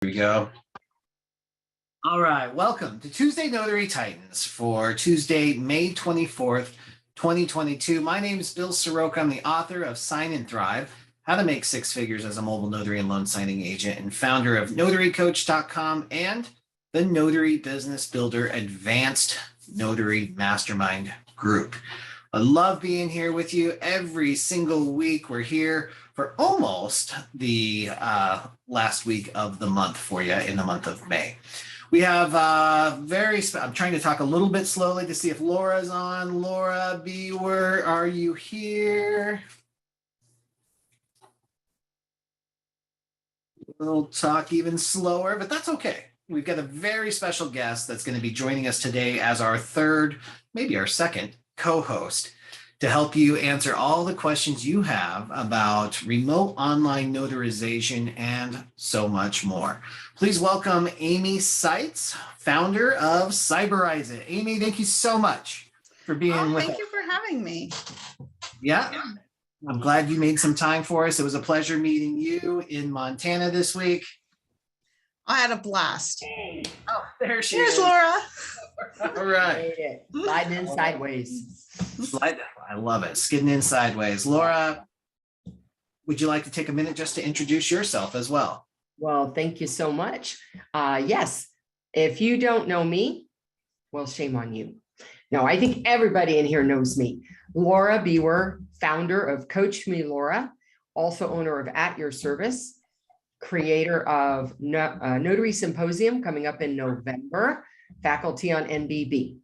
Here we go. All right, welcome to Tuesday Notary Titans for Tuesday, May 24th, 2022. My name is Bill Soroka. I'm the author of Sign and Thrive, How to Make Six Figures as a Mobile Notary and Loan Signing Agent, and founder of NotaryCoach.com and the Notary Business Builder Advanced Notary Mastermind Group. I love being here with you every single week. We're here for almost the last week of the month for you in the month of May. We have I'm trying to talk a little bit slowly to see if Laura's on. Laura Biewer, are you here? We'll talk even slower, but that's okay. We've got a very special guest that's going to be joining us today as our third, maybe our second co-host to help you answer all the questions you have about remote online notarization and so much more. Please welcome Amy Seitz, founder of Cyberize It. Amy, thank you so much for being with us. Thank you for having me. Yeah, I'm glad you made some time for us. It was a pleasure meeting you in Montana this week. I had a blast. Oh, there she Here's is. Laura. All right. Sliding in sideways. I love it. Skidding in sideways. Laura, would you like to take a minute just to introduce yourself as well? Well, thank you so much. Yes, if you don't know me, well, shame on you. No, I think everybody in here knows me. Laura Biewer, founder of Coach Me Laura, also owner of At Your Service, creator of Notary Symposium coming up in November, faculty on NBB.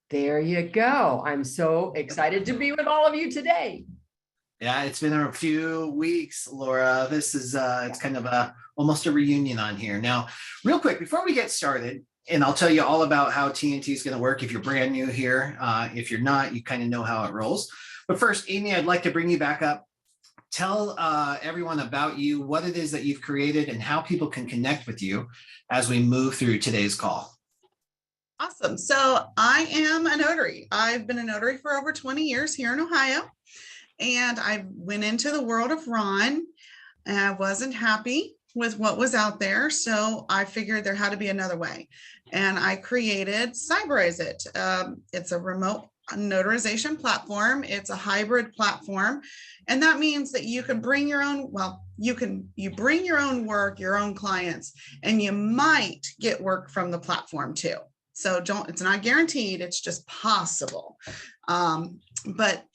There you go. I'm so excited to be with all of you today. Yeah, it's been a few weeks, Laura. This is it's kind of almost a reunion on here. Now, real quick, before we get started, and I'll tell you all about how TNT is going to work if you're brand new here. If you're not, you kind of know how it rolls. But first, Amy, I'd like to bring you back up. Tell everyone about you, what it is that you've created, and how people can connect with you as we move through today's call. Awesome. So I am a notary. I've been a notary for over 20 years here in Ohio. And I went into the world of Ron and I wasn't happy with what was out there. So I figured there had to be another way. And I created Cyberize It. It's a remote notarization platform. It's a hybrid platform. And that means that you can bring your own, you bring your own work, your own clients, and you might get work from the platform too. So it's not guaranteed, it's just possible. But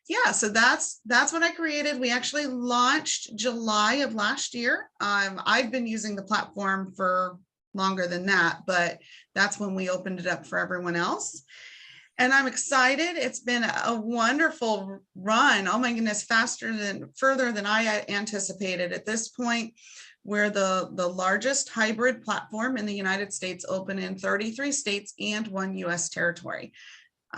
yeah, so that's what I created. We actually launched July of last year. I've been using the platform for longer than that, but that's when we opened it up for everyone else. And I'm excited. It's been a wonderful run. Oh my goodness, further than I anticipated. At this point, we're the largest hybrid platform in the United States, open in 33 states and 1 US territory.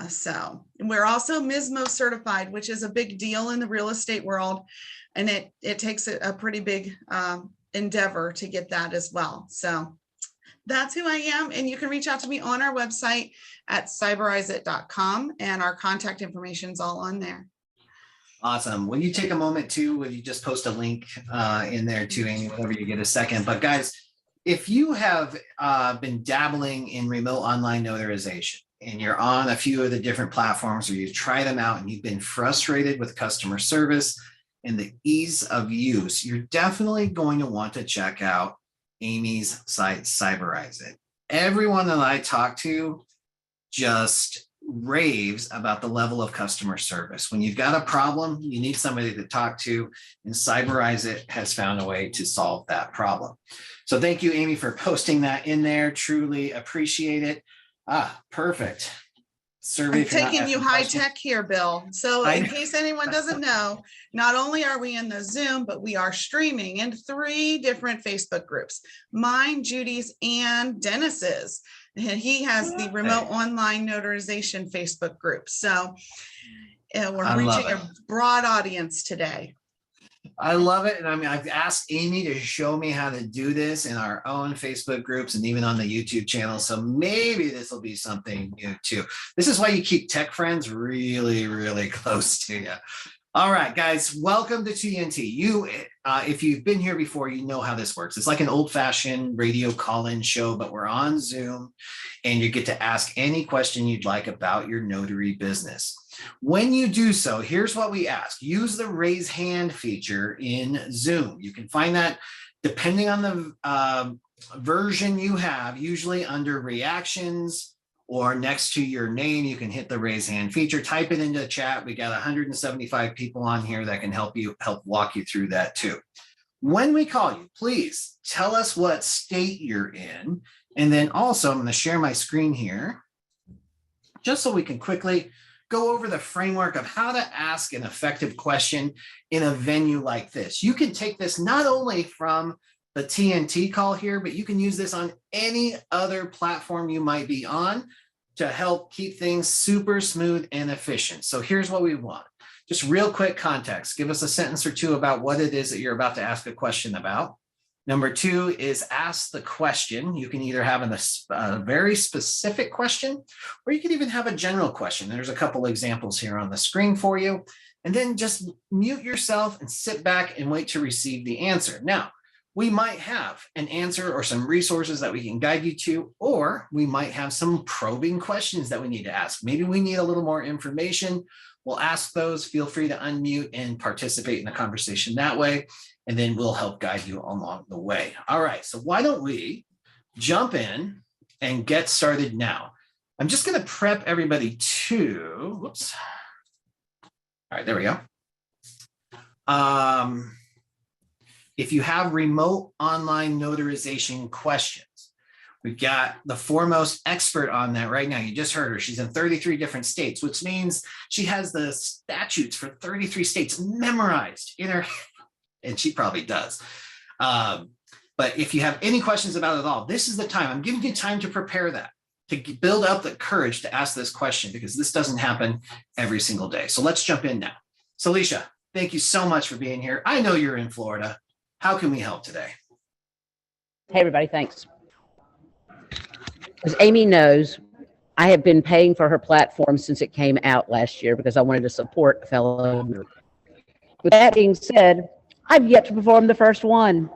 So we're also MISMO certified, which is a big deal in the real estate world. And it takes a pretty big endeavor to get that as well. So that's who I am. And you can reach out to me on our website at cyberizeit.com, and our contact information is all on there. Awesome. When you take a moment too, will you just post a link in there too, Amy, whenever you get a second. But guys, if you have been dabbling in remote online notarization and you're on a few of the different platforms or you try them out and you've been frustrated with customer service and the ease of use, you're definitely going to want to check out Amy's site, Cyberize It. Everyone that I talk to just raves about the level of customer service. When you've got a problem, you need somebody to talk to, and Cyberize It has found a way to solve that problem. So thank you, Amy, for posting that in there. Truly appreciate it. Perfect. Survey. I'm taking you high tech here, Bill. So in case anyone doesn't know, not only are we in the Zoom, but we are streaming in 3 different Facebook groups, mine, Judy's, and Dennis's. And he has the remote online notarization Facebook group. So we're reaching a broad audience today. I love it. And I mean, I've asked Amy to show me how to do this in our own Facebook groups and even on the YouTube channel. So maybe this will be something new too. This is why you keep tech friends really, really close to you. All right, guys, welcome to TNT. if you've been here before, you know how this works. It's like an old-fashioned radio call-in show, but we're on Zoom, and you get to ask any question you'd like about your notary business. When you do so, here's what we ask. Use the raise hand feature in Zoom. You can find that depending on the version you have, usually under reactions or next to your name. You can hit the raise hand feature, type it into the chat. We got 175 people on here that can help walk you through that too. When we call you, please tell us what state you're in. And then also I'm going to share my screen here just so we can quickly go over the framework of how to ask an effective question in a venue like this. You can take this not only from the TNT call here, but you can use this on any other platform you might be on to help keep things super smooth and efficient. So here's what we want. Just real quick context. Give us a sentence or two about what it is that you're about to ask a question about. Number two is ask the question. You can either have a very specific question, or you can even have a general question. There's a couple examples here on the screen for you. And then just mute yourself and sit back and wait to receive the answer. Now, we might have an answer or some resources that we can guide you to, or we might have some probing questions that we need to ask. Maybe we need a little more information. We'll ask those. Feel free to unmute and participate in the conversation that way, and then we'll help guide you along the way. All right, so why don't we jump in and get started now? I'm just going to prep everybody to, whoops. All right, there we go. If you have remote online notarization questions, we've got the foremost expert on that right now. You just heard her. She's in 33 different states, which means she has the statutes for 33 states memorized in her, and she probably does. But if you have any questions about it all, this is the time. I'm giving you time to prepare that, to build up the courage to ask this question, because this doesn't happen every single day. So let's jump in now. So Alicia, thank you so much for being here. I know you're in Florida. How can we help today? Hey, everybody, thanks. As Amy knows, I have been paying for her platform since it came out last year because I wanted to support a fellow notary. With that being said, I've yet to perform the first one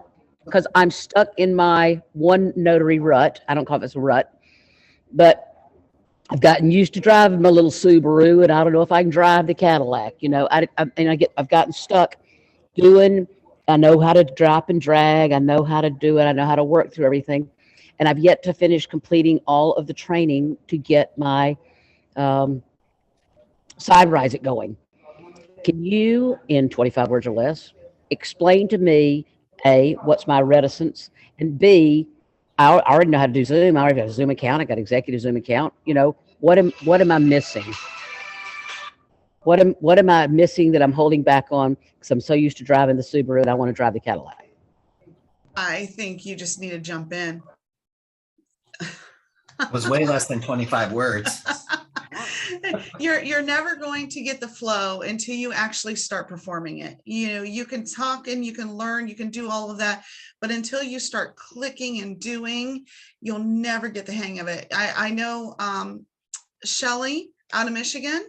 because I'm stuck in my one notary rut. I don't call it a rut, but I've gotten used to driving my little Subaru, and I don't know if I can drive the Cadillac. You know, I've gotten stuck doing. I know how to drop and drag. I know how to do it. I know how to work through everything. And I've yet to finish completing all of the training to get my side rise it going. Can you, in 25 words or less, explain to me, A, what's my reticence, and B, I already know how to do Zoom. I already have a Zoom account. I got an executive Zoom account. You know, what am I missing? What am I missing that I'm holding back on because I'm so used to driving the Subaru and I want to drive the Cadillac? I think you just need to jump in. It was way less than 25 words. You're never going to get the flow until you actually start performing it. You know, you can talk and you can learn, you can do all of that, but until you start clicking and doing, you'll never get the hang of it. I know Shelly out of Michigan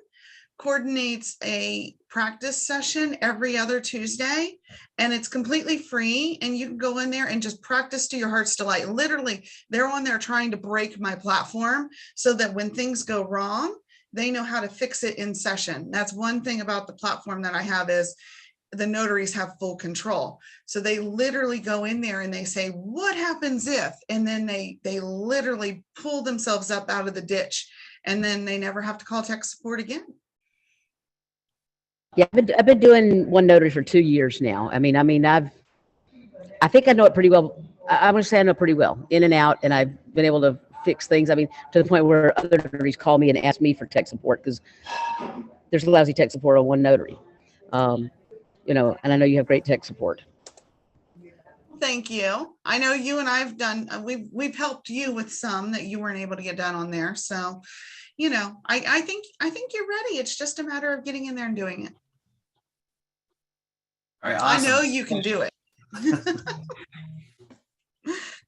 coordinates a practice session every other Tuesday, and it's completely free, and you can go in there and just practice to your heart's delight. Literally, they're on there trying to break my platform so that when things go wrong, they know how to fix it in session. That's one thing about the platform that I have is the notaries have full control. So they literally go in there and they say, what happens if? And then they literally pull themselves up out of the ditch, and then they never have to call tech support again. Yeah, I've been doing one notary for 2 years now. I think I know it pretty well. I want to say I know pretty well, in and out, and I've been able to fix things. I mean, to the point where other notaries call me and ask me for tech support because there's lousy tech support on one notary. You know, and I know you have great tech support. Thank you. I know you and I've done, we've helped you with some that you weren't able to get done on there. So, you know, I think you're ready. It's just a matter of getting in there and doing it. All right, awesome. I know you can do it.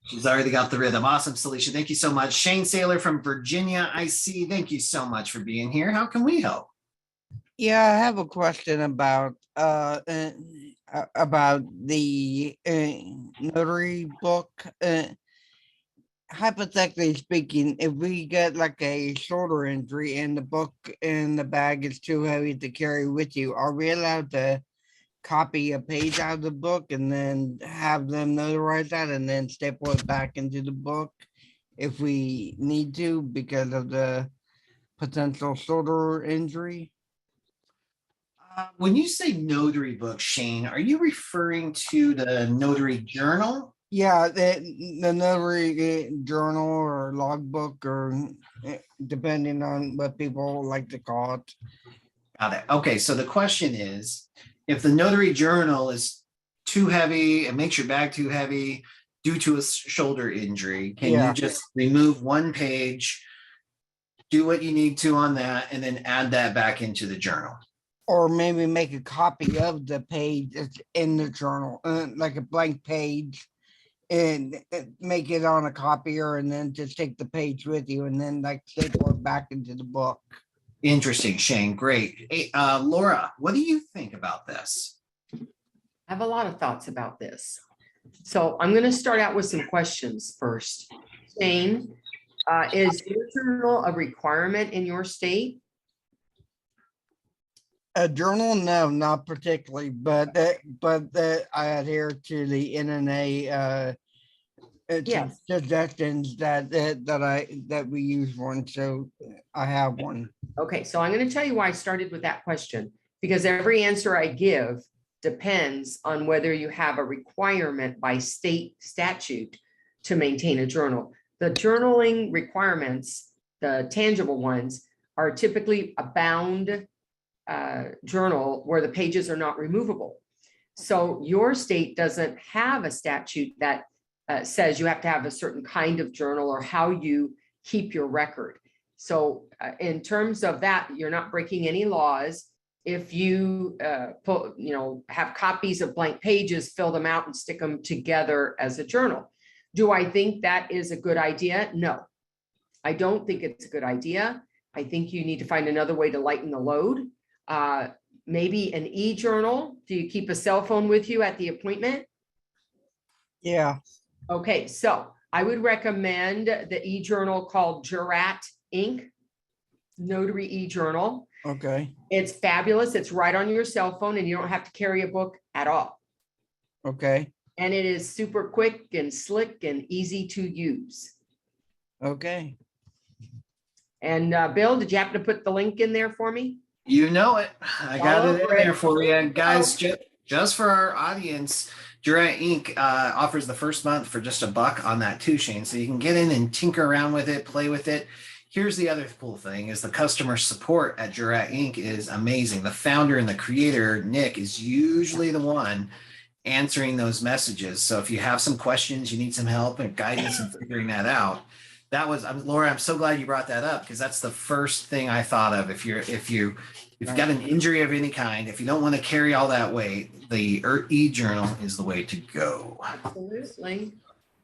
She's already got the rhythm. Awesome, Celicia. Thank you so much. Shane Saylor from Virginia, I see. Thank you so much for being here. How can we help? Yeah, I have a question about, about the notary book. Hypothetically speaking, if we get like a shoulder injury and the book in the bag is too heavy to carry with you, are we allowed to copy a page out of the book and then have them notarize that and then staple it back into the book if we need to because of the potential shoulder injury? When you say notary book, Shane, are you referring to the notary journal? Yeah, the notary journal or logbook or depending on what people like to call it. Got it. Okay, so the question is, if the notary journal is too heavy, it makes your bag too heavy due to a shoulder injury, can Yeah. you just remove one page, do what you need to on that, and then add that back into the journal? Or maybe make a copy of the page that's in the journal, like a blank page, and make it on a copier, and then just take the page with you, and then like staple it back into the book. Interesting, Shane. Great. Hey, Laura, what do you think about this? I have a lot of thoughts about this. So I'm going to start out with some questions first. Shane, is your journal a requirement in your state? A journal, no, not particularly, but I adhere to the NNA Yes. suggestions that we use one, so I have one. Okay, so I'm going to tell you why I started with that question, because every answer I give depends on whether you have a requirement by state statute to maintain a journal. The journaling requirements, the tangible ones, are typically a bound journal where the pages are not removable. So your state doesn't have a statute that says you have to have a certain kind of journal or how you keep your record. So in terms of that, you're not breaking any laws. If you have copies of blank pages, fill them out and stick them together as a journal. Do I think that is a good idea? No, I don't think it's a good idea. I think you need to find another way to lighten the load. Maybe an e-journal. Do you keep a cell phone with you at the appointment? Yeah. Okay, so I would recommend the e-journal called Jurat Inc. Notary e-journal. Okay. It's fabulous. It's right on your cell phone and you don't have to carry a book at all. Okay. And it is super quick and slick and easy to use. Okay. And Bill, did you happen to put the link in there for me? You know it. I got it in Alright. there for you. And guys, just for our audience, Jurat Inc. Offers the first month for just $1 on that too, Shane. So you can get in and tinker around with it, play with it. Here's the other cool thing is the customer support at Jurat Inc. is amazing. The founder and the creator, Nick, is usually the one answering those messages. So if you have some questions, you need some help and guidance in figuring that out. That was Laura, I'm so glad you brought that up because that's the first thing I thought of. If you've got an injury of any kind, if you don't want to carry all that weight, the e-journal is the way to go. Absolutely.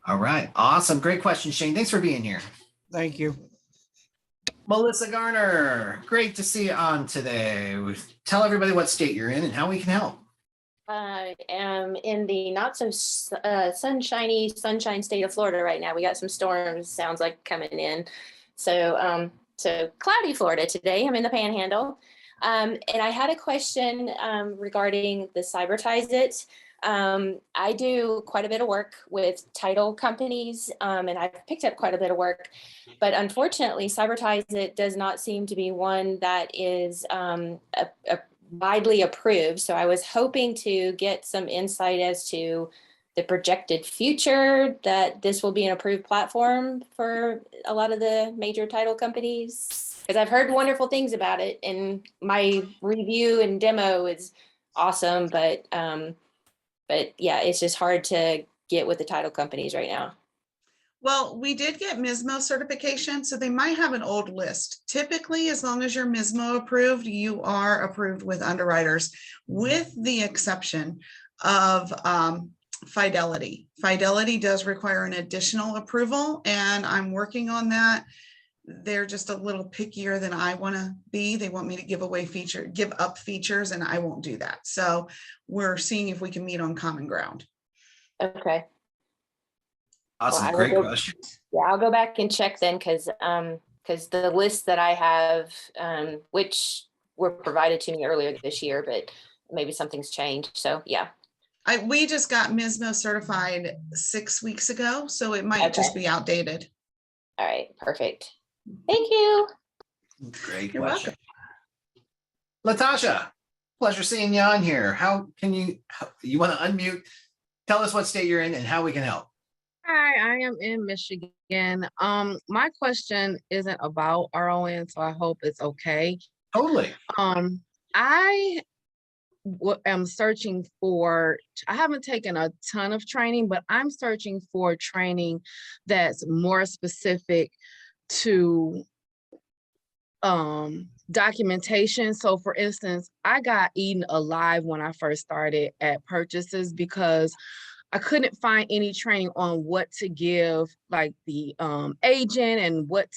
All right. Awesome. Great question, Shane. Thanks for being here. Thank you. Melissa Garner, great to see you on today. Tell everybody what state you're in and how we can help. I am in the not so sunshine state of Florida right now. We got some storms, sounds like coming in. So cloudy Florida today. I'm in the Panhandle. And I had a question regarding the Cybertize It. I do quite a bit of work with title companies, and I've picked up quite a bit of work. But unfortunately, Cybertize It does not seem to be one that is widely approved. So I was hoping to get some insight as to the projected future that this will be an approved platform for a lot of the major title companies. Because I've heard wonderful things about it, and my review and demo is awesome. But yeah, it's just hard to get with the title companies right now. Well, we did get MISMO certification, so they might have an old list. Typically, as long as you're MISMO approved, you are approved with underwriters, with the exception of Fidelity. Fidelity does require an additional approval, and I'm working on that. they're just a little pickier than I want to be. They want me to give up features, and I won't do that. So we're seeing if we can meet on common ground. Okay. Awesome. I will Great go- question. Yeah, I'll go back and check then, because the list that I have, which were provided to me earlier this year, but maybe something's changed. So yeah. We just got MISMO certified 6 weeks ago, so it might just Okay. be outdated. All right, perfect. Thank you. Great You're question. Latasha, pleasure seeing you on here. How can you want to unmute? Tell us what state you're in and how we can help. Hi, I am in Michigan. My question isn't about RON, so I hope it's okay. Totally. I am searching for, I haven't taken a ton of training, but I'm searching for training that's more specific to documentation. So for instance, I got eaten alive when I first started at purchases because I couldn't find any training on what to give like the agent and what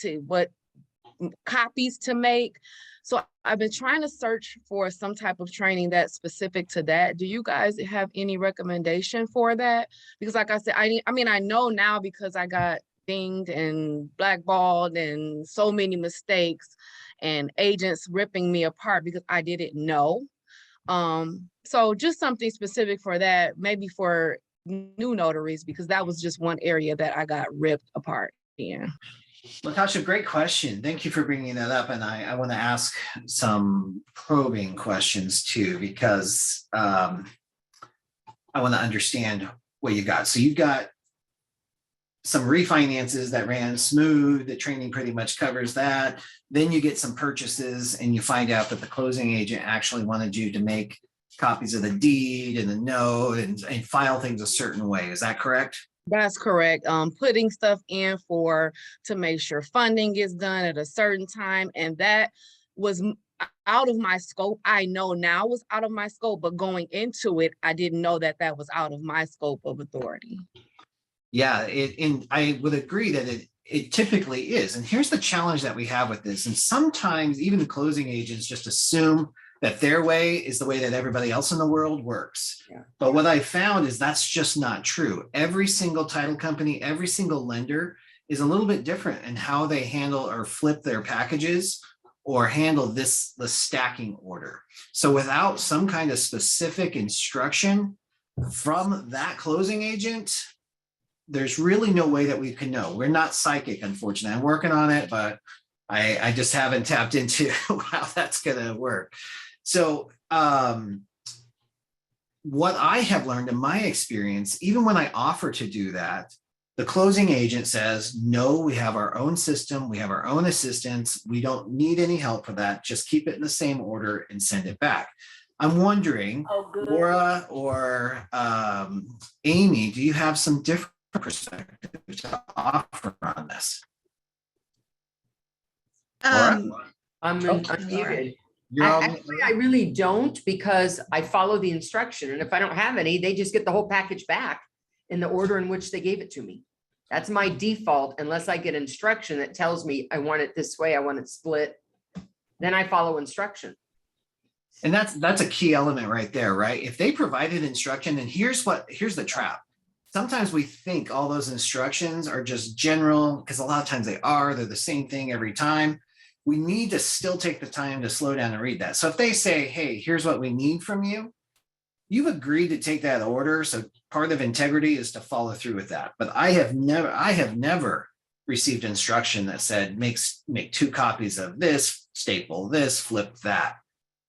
copies to make. So I've been trying to search for some type of training that's specific to that. Do you guys have any recommendation for that? Because like I said, I mean, I know now because I got dinged and blackballed and so many mistakes and agents ripping me apart because I didn't know. So just something specific for that, maybe for new notaries, because that was just one area that I got ripped apart in. Latasha, great question. Thank you for bringing that up. And I want to ask some probing questions too, because I want to understand what you got. So you've got some refinances that ran smooth. The training pretty much covers that. Then you get some purchases and you find out that the closing agent actually wanted you to make copies of the deed and the note and file things a certain way. Is that correct? That's correct. Putting stuff in to make sure funding is done at a certain time. And that was out of my scope. I know now was out of my scope, but going into it, I didn't know that that was out of my scope of authority. Yeah, and I would agree that it typically is. And here's the challenge that we have with this. And sometimes even the closing agents just assume that their way is the way that everybody else in the world works. Yeah. But what I found is that's just not true. Every single title company, every single lender is a little bit different in how they handle or flip their packages or handle the stacking order. So without some kind of specific instruction from that closing agent, there's really no way that we can know. We're not psychic, unfortunately. I'm working on it, but I just haven't tapped into how that's going to work. So what I have learned in my experience, even when I offer to do that, the closing agent says, no, we have our own system. We have our own assistants. We don't need any help for that. Just keep it in the same order and send it back. I'm wondering, Laura or Amy, do you have some different perspective to offer on this? I'm Okay. unmuted. You're all- Actually, I really don't, because I follow the instruction. And if I don't have any, they just get the whole package back in the order in which they gave it to me. That's my default, unless I get instruction that tells me I want it this way, I want it split. Then I follow instruction. And that's a key element right there, right? If they provided instruction, and here's the trap. Sometimes we think all those instructions are just general, because a lot of times they're the same thing every time. We need to still take the time to slow down and read that. So if they say, hey, here's what we need from you, you've agreed to take that order. So part of integrity is to follow through with that. But I have never received instruction that said, make 2 copies of this, staple this, flip that.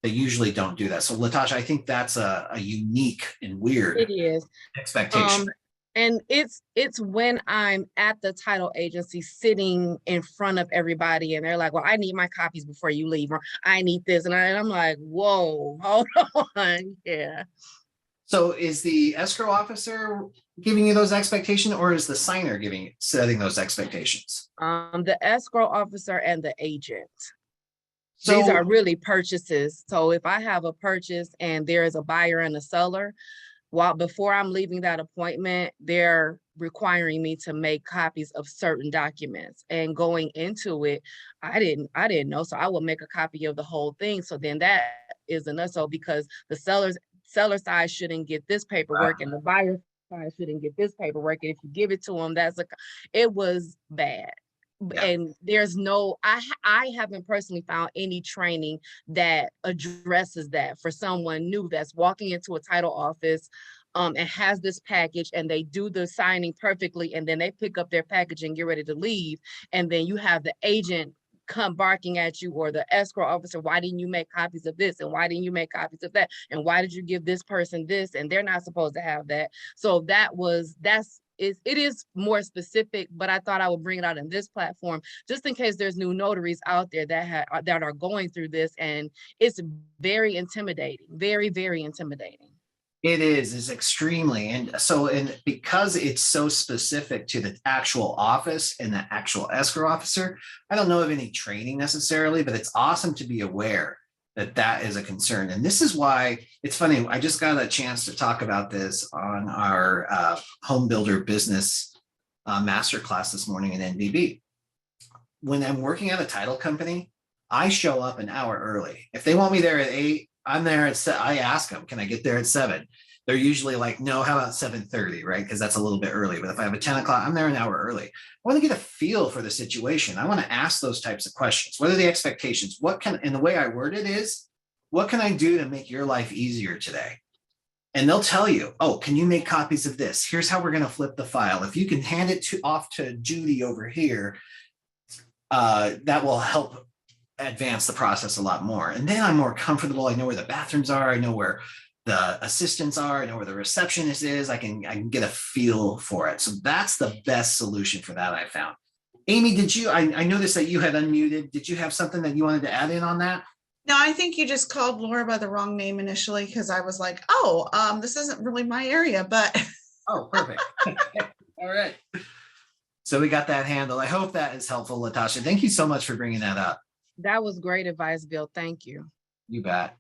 They usually don't do that. So Latasha, I think that's a unique and weird It is. expectation. And it's when I'm at the title agency sitting in front of everybody and they're like, well, I need my copies before you leave, or I need this. And I'm like, whoa, hold on. Yeah. So is the escrow officer giving you those expectations, or is the signer setting those expectations? The escrow officer and the agent. So These are really purchases. So if I have a purchase and there is a buyer and a seller, while before I'm leaving that appointment, they're requiring me to make copies of certain documents. And going into it, I didn't know. So I will make a copy of the whole thing. So then that is enough. So because the seller side shouldn't get this paperwork and the buyer side shouldn't get this paperwork. And if you give it to them, it was bad. Yeah. And there's no, I haven't personally found any training that addresses that for someone new that's walking into a title office and has this package and they do the signing perfectly and then they pick up their package and get ready to leave. And then you have the agent come barking at you or the escrow officer, why didn't you make copies of this? And why didn't you make copies of that? And why did you give this person this? And they're not supposed to have that. So it is more specific, but I thought I would bring it out in this platform just in case there's new notaries out there that are going through this, and it's very intimidating, very, very intimidating. It's extremely, and because it's so specific to the actual office and the actual escrow officer, I don't know of any training necessarily, but it's awesome to be aware that that is a concern. And this is why it's funny. I just got a chance to talk about this on our home builder business masterclass this morning in NBB. When I'm working at a title company, I show up an hour early. If they want me there at 8, I'm there at 7. I ask them, can I get there at 7? They're usually like, no, how about 7:30, right? Because that's a little bit early. But if I have a 10 o'clock, I'm there an hour early. I want to get a feel for the situation. I want to ask those types of questions. What are the expectations? And the way I word it is, what can I do to make your life easier today? And they'll tell you, oh, can you make copies of this? Here's how we're going to flip the file. If you can hand it off to Judy over here, that will help advance the process a lot more. And then I'm more comfortable. I know where the bathrooms are. I know where the assistants are. I know where the receptionist is. I can get a feel for it. So that's the best solution for that I found. Amy, I noticed that you had unmuted. Did you have something that you wanted to add in on that? No, I think you just called Laura by the wrong name initially because I was like, oh, this isn't really my area, but. Oh, perfect. All right. So we got that handled. I hope that is helpful, Latasha. Thank you so much for bringing that up. That was great advice, Bill. Thank you. You bet.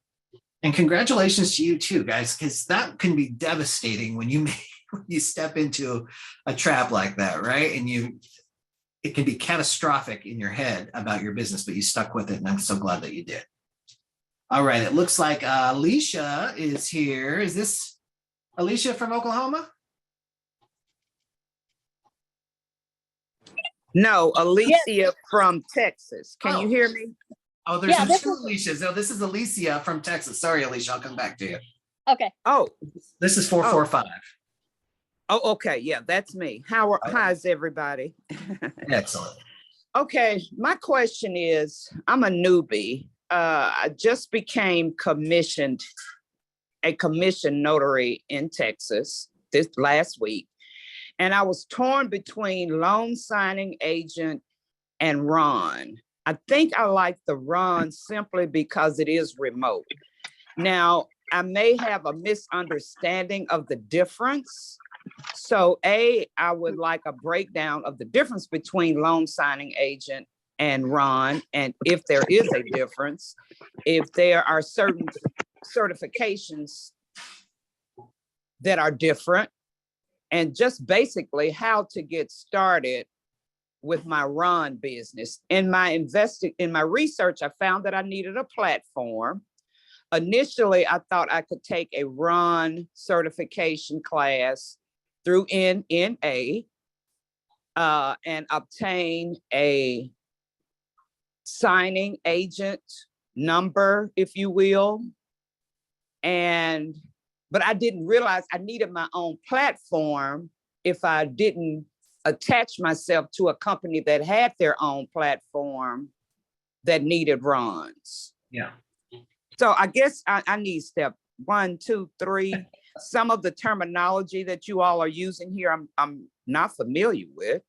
And congratulations to you too, guys, because that can be devastating when you step into a trap like that, right? And it can be catastrophic in your head about your business, but you stuck with it, and I'm so glad that you did. All right, it looks like Alicia is here. Is this Alicia from Oklahoma? No, Alicia from Texas. Can you hear me? Oh, there's two Alicias. No, this is Alicia from Texas. Sorry, Alicia, I'll come back to you. Okay. Oh, this is 445. Oh, okay. Yeah, that's me. How's everybody? Excellent. Okay, my question is, I'm a newbie. I just became a commissioned notary in Texas this last week. And I was torn between loan signing agent and Ron. I think I like the Ron simply because it is remote. Now, I may have a misunderstanding of the difference. So I would like a breakdown of the difference between loan signing agent and Ron, and if there is a difference, if there are certain certifications that are different, and just basically how to get started with my Ron business. In my research, I found that I needed a platform. Initially, I thought I could take a Ron certification class through NNA and obtain a signing agent number, if you will. But I didn't realize I needed my own platform if I didn't attach myself to a company that had their own platform that needed Ron's. Yeah. So I guess I need step 1, 2, 3. Some of the terminology that you all are using here, I'm not familiar with.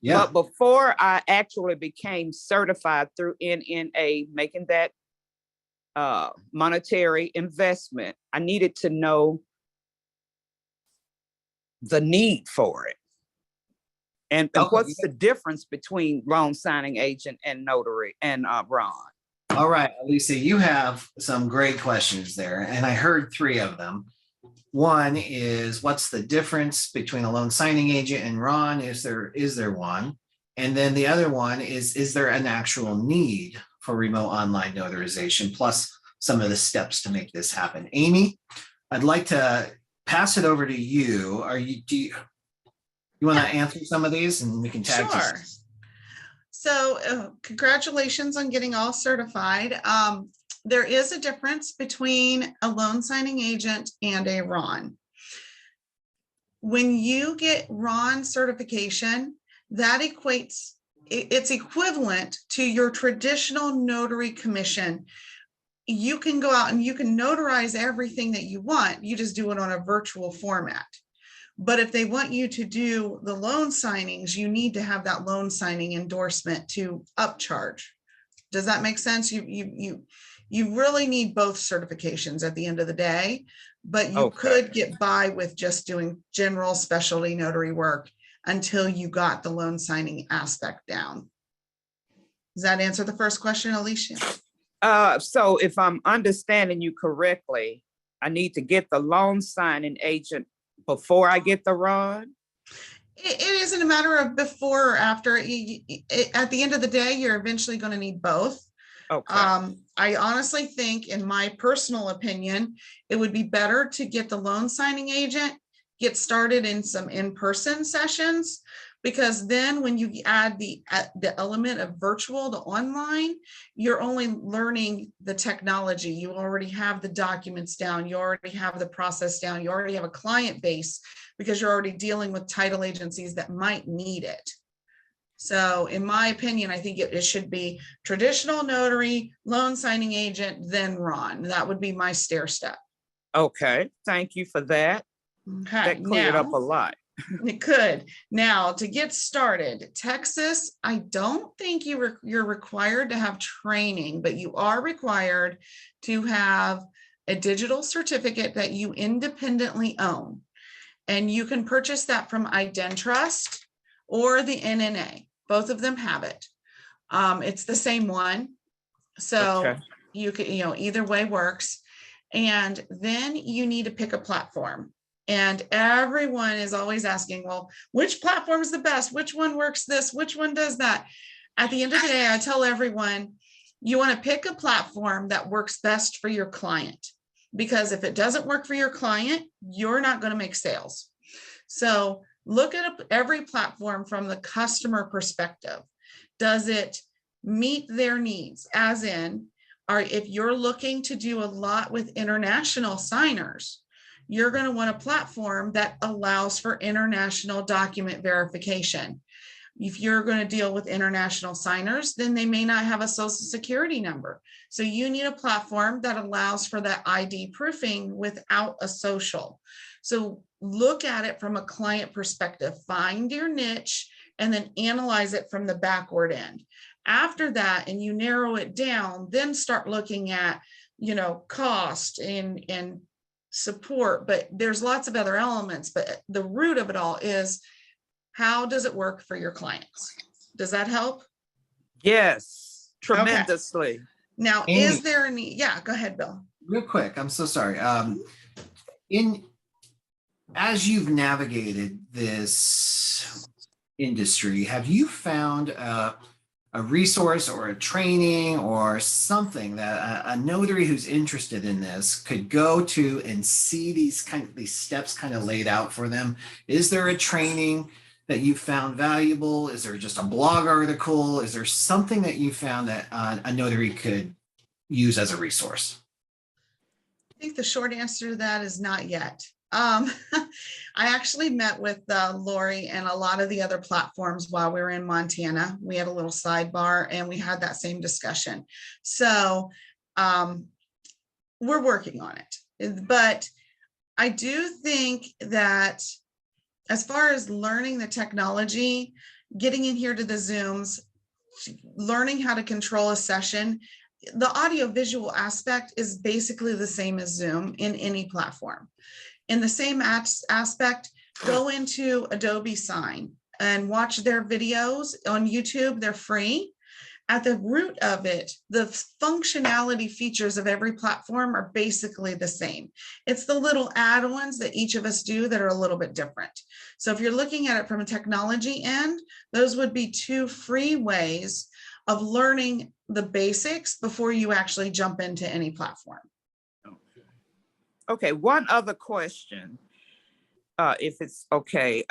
Yeah. But before I actually became certified through NNA, making that monetary investment, I needed to know the need for it. And what's the difference between loan signing agent and notary and Ron? All right, Alicia, you have some great questions there, and I heard 3 of them. One is, what's the difference between a loan signing agent and Ron? Is there one? And then the other one is there an actual need for remote online notarization, plus some of the steps to make this happen? Amy, I'd like to pass it over to you. You want to answer some of these and we can tag team? Sure. So congratulations on getting all certified. There is a difference between a loan signing agent and a Ron. When you get Ron certification, that equates, it's equivalent to your traditional notary commission. You can go out and you can notarize everything that you want. You just do it on a virtual format. But if they want you to do the loan signings, you need to have that loan signing endorsement to upcharge. Does that make sense? You really need both certifications at the end of the day, but you could get by with just doing general specialty notary work until you got the loan signing aspect down. Does that answer the first question, Alicia? So if I'm understanding you correctly, I need to get the loan signing agent before I get the Ron? It isn't a matter of before or after. At the end of the day, you're eventually going to need both. Okay. I honestly think, in my personal opinion, it would be better to get the loan signing agent, get started in some in-person sessions, because then when you add the element of virtual to online, you're only learning the technology. You already have the documents down. You already have the process down. You already have a client base because you're already dealing with title agencies that might need it. So in my opinion, I think it should be traditional notary, loan signing agent, then Ron. That would be my stair step. Okay, thank you for that. Okay, That cleared up a lot. It could. Now, to get started, Texas, I don't think you're required to have training, but you are required to have a digital certificate that you independently own. And you can purchase that from IdenTrust or the NNA. Both of them have it. It's the same one. So you can, either way works. And then you need to pick a platform. And everyone is always asking, well, which platform is the best? Which one works this? Which one does that? At the end of the day, I tell everyone, you want to pick a platform that works best for your client. Because if it doesn't work for your client, you're not going to make sales. So look at every platform from the customer perspective. Does it meet their needs? As in, if you're looking to do a lot with international signers, you're going to want a platform that allows for international document verification. If you're going to deal with international signers, then they may not have a social security number. So you need a platform that allows for that ID proofing without a social. So look at it from a client perspective, find your niche, and then analyze it from the backward end. After that, and you narrow it down, then start looking at, cost and support, but there's lots of other elements, but the root of it all is, how does it work for your clients? Does that help? Yes, tremendously. Okay. Now, Amy, is there a need? Yeah, go ahead, Bill. Real quick, I'm so sorry. As you've navigated this industry, have you found a resource or a training or something that a notary who's interested in this could go to and see these steps kind of laid out for them? Is there a training that you found valuable? Is there just a blog article? Is there something that you found that a notary could use as a resource? I think the short answer to that is not yet. I actually met with Lori and a lot of the other platforms while we were in Montana. We had a little sidebar and we had that same discussion. So we're working on it. But I do think that as far as learning the technology, getting in here to the Zooms, learning how to control a session, the audio visual aspect is basically the same as Zoom in any platform. In the same aspect, go into Adobe Sign and watch their videos on YouTube. They're free. at the root of it, the functionality features of every platform are basically the same. It's the little add-ons that each of us do that are a little bit different. So if you're looking at it from a technology end, those would be two free ways of learning the basics before you actually jump into any platform. Okay, one other question, if it's okay.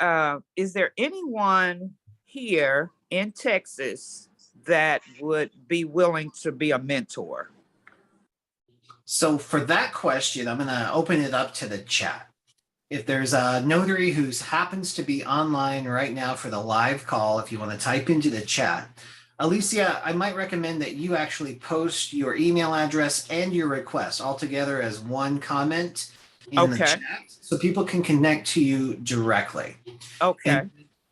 Is there anyone here in Texas that would be willing to be a mentor? So for that question, I'm going to open it up to the chat. If there's a notary who happens to be online right now for the live call, if you want to type into the chat, Alicia, I might recommend that you actually post your email address and your request all together as one comment in the chat so people can connect to you directly. Okay.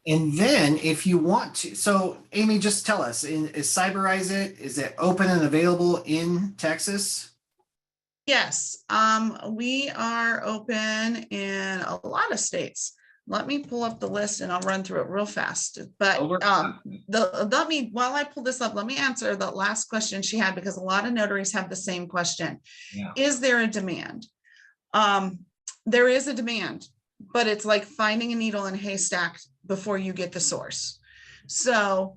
And then if you want to, so Amy, just tell us, is Cyberize It, is it open and available in Texas? Yes, we are open in a lot of states. Let me pull up the list and I'll run through it real fast. But while I pull this up, let me answer the last question she had, because a lot of notaries have the same question. Yeah. Is there a demand? There is a demand, but it's like finding a needle in a haystack before you get the source. So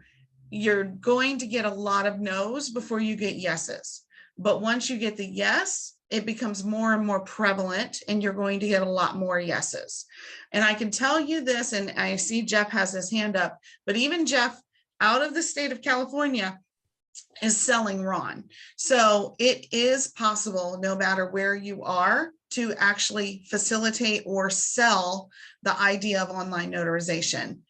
you're going to get a lot of no's before you get yeses. But once you get the yes, it becomes more and more prevalent and you're going to get a lot more yeses. And I can tell you this, and I see Jeff has his hand up, but even Jeff out of the state of California is selling Ron. So it is possible, no matter where you are, to actually facilitate or sell the idea of online notarization.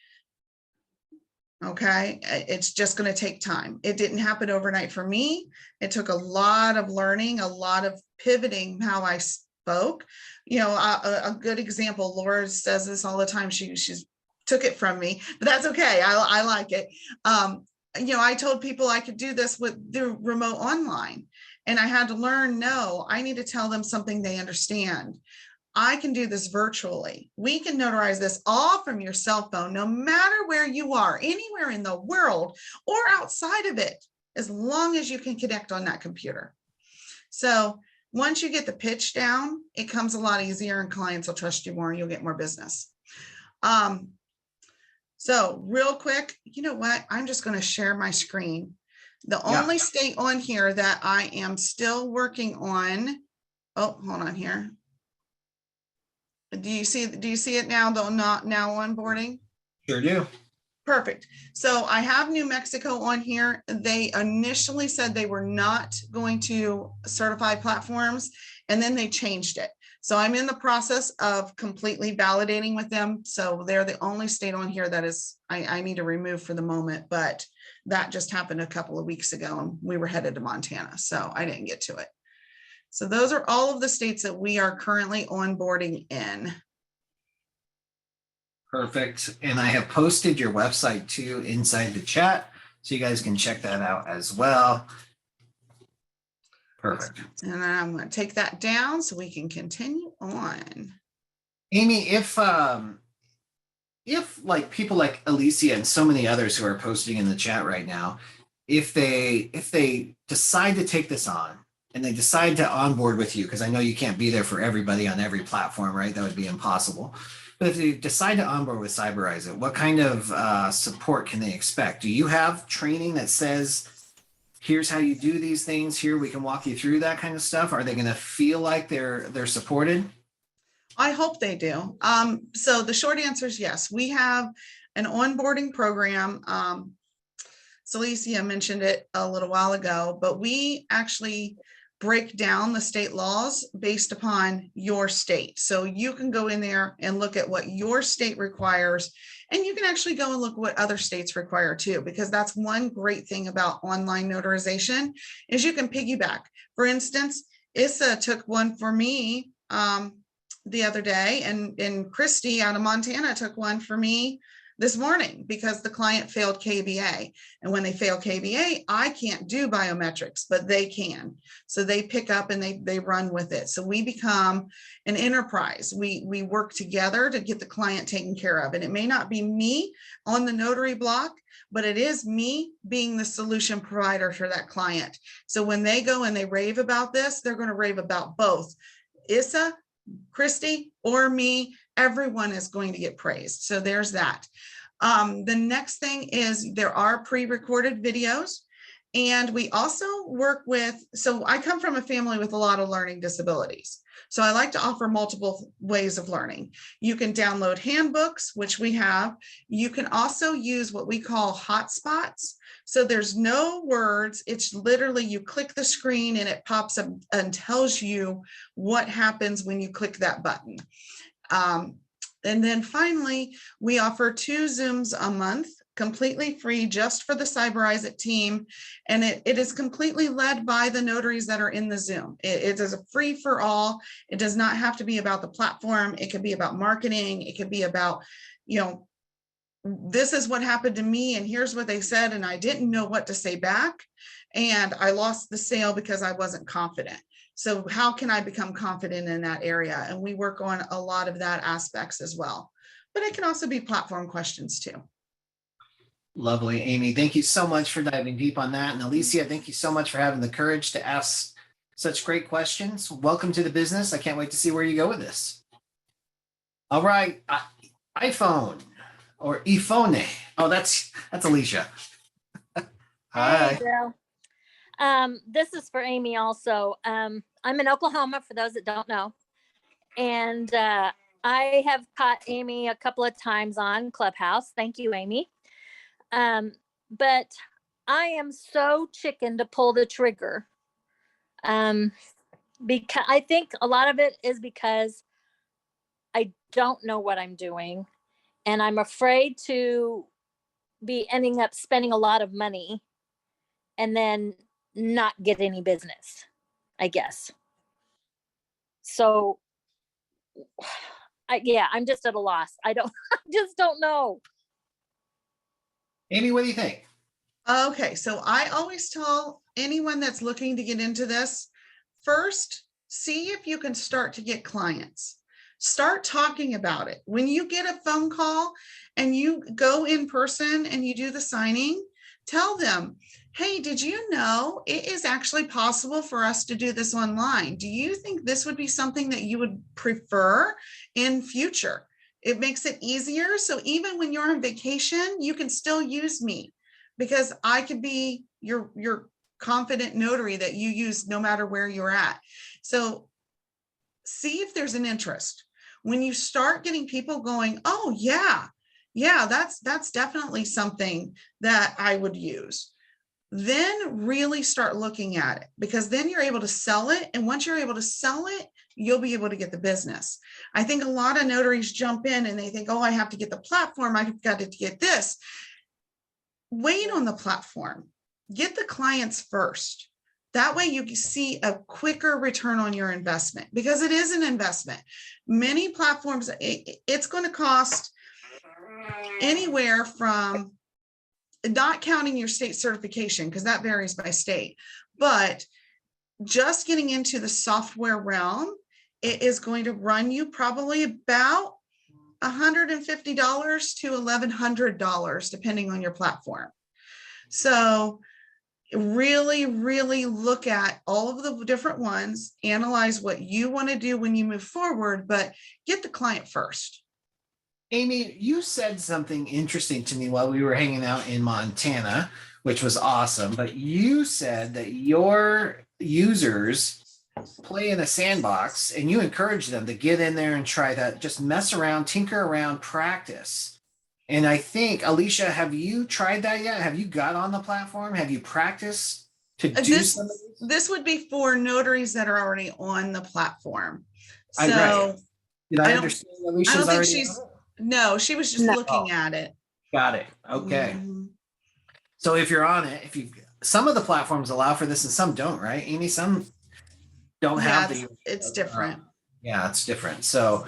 Okay, it's just going to take time. It didn't happen overnight for me. It took a lot of learning, a lot of pivoting how I spoke. You know, a good example, Laura says this all the time. She's took it from me, but that's okay. I like it. You know, I told people I could do this with the remote online, and I had to learn, no, I need to tell them something they understand. I can do this virtually. We can notarize this all from your cell phone, no matter where you are, anywhere in the world or outside of it, as long as you can connect on that computer. So once you get the pitch down, it comes a lot easier and clients will trust you more and you'll get more business. So real quick, you know what? I'm just going to share my screen. The only state on here that I am still working on. Oh, hold on here. Do you see it now, though not now onboarding? Sure do. Perfect. So I have New Mexico on here. They initially said they were not going to certify platforms, and then they changed it. So I'm in the process of completely validating with them. So they're the only state on here that is, I need to remove for the moment, but that just happened a couple of weeks ago and we were headed to Montana. So I didn't get to it. So those are all of the states that we are currently onboarding in. Perfect. And I have posted your website too inside the chat, so you guys can check that out as well. Perfect. And then I'm going to take that down so we can continue on. Amy, if like people like Alicia and so many others who are posting in the chat right now, if they decide to take this on and they decide to onboard with you, because I know you can't be there for everybody on every platform, right? That would be impossible. But if they decide to onboard with Cyberize It, what kind of support can they expect? Do you have training that says, here's how you do these things, here we can walk you through that kind of stuff? Are they going to feel like they're supported? I hope they do. So the short answer is yes. We have an onboarding program. Celicia mentioned it a little while ago, but we actually break down the state laws based upon your state. So you can go in there and look at what your state requires, and you can actually go and look what other states require too, because that's one great thing about online notarization is you can piggyback. For instance, Issa took one for me the other day, and Christy out of Montana took one for me this morning because the client failed KBA. And when they fail KBA, I can't do biometrics, but they can. So they pick up and they run with it. So we become an enterprise. We work together to get the client taken care of. And it may not be me on the notary block, but it is me being the solution provider for that client. So when they go and they rave about this, they're going to rave about both Issa, Christy, or me. Everyone is going to get praised. So there's that. The next thing is there are pre-recorded videos. And we also work with, so I come from a family with a lot of learning disabilities. So I like to offer multiple ways of learning. You can download handbooks, which we have. You can also use what we call hotspots. So there's no words. It's literally you click the screen and it pops up and tells you what happens when you click that button. And then finally, we offer 2 Zooms a month, completely free, just for the Cyberize It team. And it is completely led by the notaries that are in the Zoom. It is a free for all. It does not have to be about the platform. It could be about marketing. It could be about, you know, this is what happened to me and here's what they said. And I didn't know what to say back. And I lost the sale because I wasn't confident. So how can I become confident in that area? And we work on a lot of that aspects as well. But it can also be platform questions too. Lovely, Amy. Thank you so much for diving deep on that. And Alicia, thank you so much for having the courage to ask such great questions. Welcome to the business. I can't wait to see where you go with this. All right, iPhone or iPhone. Oh, that's Alicia. Hi. Hey, Bill. This is for Amy also. I'm in Oklahoma, for those that don't know. And I have caught Amy a couple of times on Clubhouse. Thank you, Amy. But I am so chicken to pull the trigger. Because I think a lot of it is because I don't know what I'm doing. And I'm afraid to be ending up spending a lot of money and then not get any business, I guess. So I'm just at a loss. I just don't know. Amy, what do you think? Okay, so I always tell anyone that's looking to get into this, first, see if you can start to get clients. Start talking about it. When you get a phone call and you go in person and you do the signing, tell them, hey, did you know it is actually possible for us to do this online? Do you think this would be something that you would prefer in future? It makes it easier. So even when you're on vacation, you can still use me because I could be your confident notary that you use no matter where you're at. So see if there's an interest. When you start getting people going, oh yeah, that's definitely something that I would use. Then really start looking at it because then you're able to sell it. And once you're able to sell it, you'll be able to get the business. I think a lot of notaries jump in and they think, oh, I have to get the platform. I've got to get this. Wait on the platform. Get the clients first. That way you see a quicker return on your investment because it is an investment. Many platforms, it's going to cost anywhere from, not counting your state certification because that varies by state, but just getting into the software realm, it is going to run you probably about $150 to $1,100, depending on your platform. So really, really look at all of the different ones, analyze what you want to do when you move forward, but get the client first. Amy, you said something interesting to me while we were hanging out in Montana, which was awesome. But you said that your users play in a sandbox and you encourage them to get in there and try that, just mess around, tinker around, practice. And I think, Alicia, have you tried that yet? Have you got on the platform? Have you practiced to do some of this? This would be for notaries that are already on the platform. So Right. Did I understand Alicia's I don't think already she's, on it? no, she was just looking at it. Got it. Okay. Mhm. So if you're on it, some of the platforms allow for this and some don't, right? Amy, some don't have it's different. Yeah, it's different. So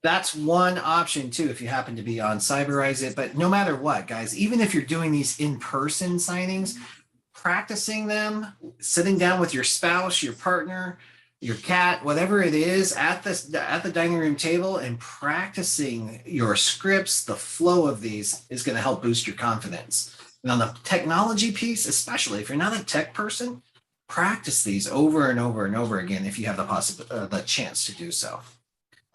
that's one option too, if you happen to be on Cyberize It. But no matter what, guys, even if you're doing these in-person signings, practicing them, sitting down with your spouse, your partner, your cat, whatever it is, at the dining room table and practicing your scripts, the flow of these is going to help boost your confidence. And on the technology piece, especially if you're not a tech person, practice these over and over and over again if you have the chance to do so.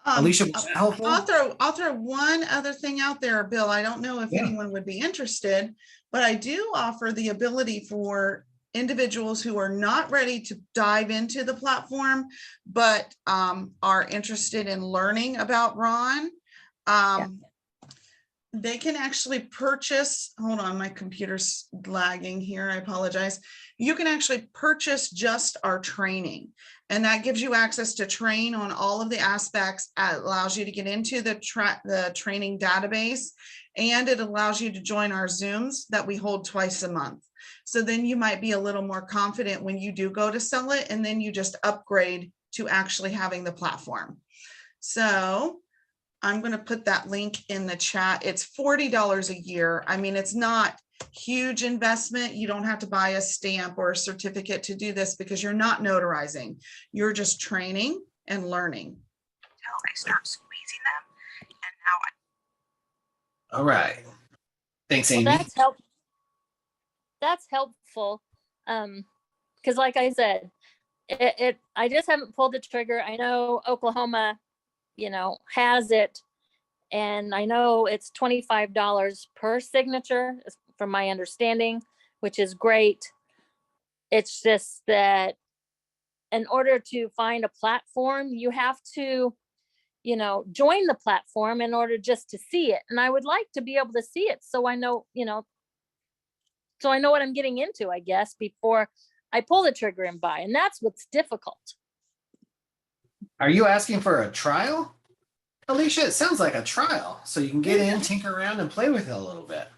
Alicia, was that helpful? I'll throw one other thing out there, Bill. I don't know if anyone would be interested, but I do offer the ability for individuals who are not ready to dive into the platform, but are interested in learning about Ron. They can actually purchase, hold on, my computer's lagging here. I apologize. You can actually purchase just our training. And that gives you access to train on all of the aspects. It allows you to get into the training database, and it allows you to join our Zooms that we hold twice a month. So then you might be a little more confident when you do go to sell it, and then you just upgrade to actually having the platform. So I'm going to put that link in the chat. It's $40 a year. I mean, it's not huge investment. You don't have to buy a stamp or a certificate to do this because you're not notarizing. You're just training and learning. Until I start squeezing them. And now All right. Thanks, Amy. Well, that's helpful. Because like I said, I just haven't pulled the trigger. I know Oklahoma, has it. And I know it's $25 per signature from my understanding, which is great. It's just that in order to find a platform, you have to, join the platform in order just to see it. And I would like to be able to see it. So I know, so I know what I'm getting into, I guess, before I pull the trigger and buy. And that's what's difficult. Are you asking for a trial? Alicia, it sounds like a trial. So you can get in, tinker around, and play with it a little bit.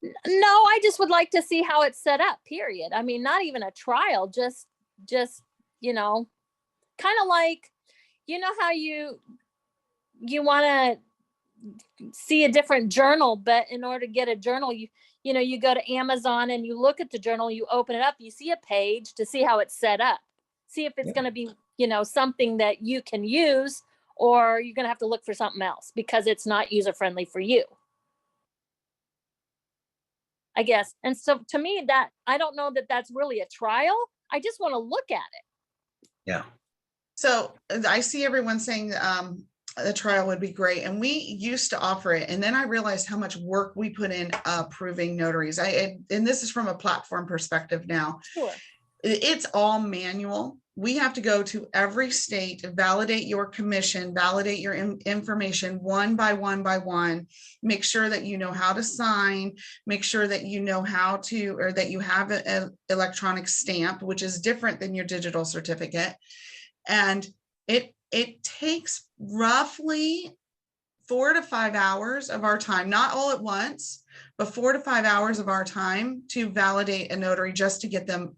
No, I just would like to see how it's set up, period. I mean, not even a trial, just kind of like, how you want to see a different journal, but in order to get a journal, you go to Amazon and you look at the journal, you open it up, you see a page to see how it's set up, see if it's going to be, something that you can use, or you're going to have to look for something else because it's not user friendly for you, I guess. And so to me, that I don't know that that's really a trial. I just want to look at it. Yeah. So I see everyone saying the trial would be great. And we used to offer it. And then I realized how much work we put in approving notaries. And this is from a platform perspective now. Sure. It's all manual. We have to go to every state, validate your commission, validate your information one by one, make sure that you know how to sign, make sure that you know how to, or that you have an electronic stamp, which is different than your digital certificate. And it takes roughly 4 to 5 hours of our time, not all at once, but 4 to 5 hours of our time to validate a notary just to get them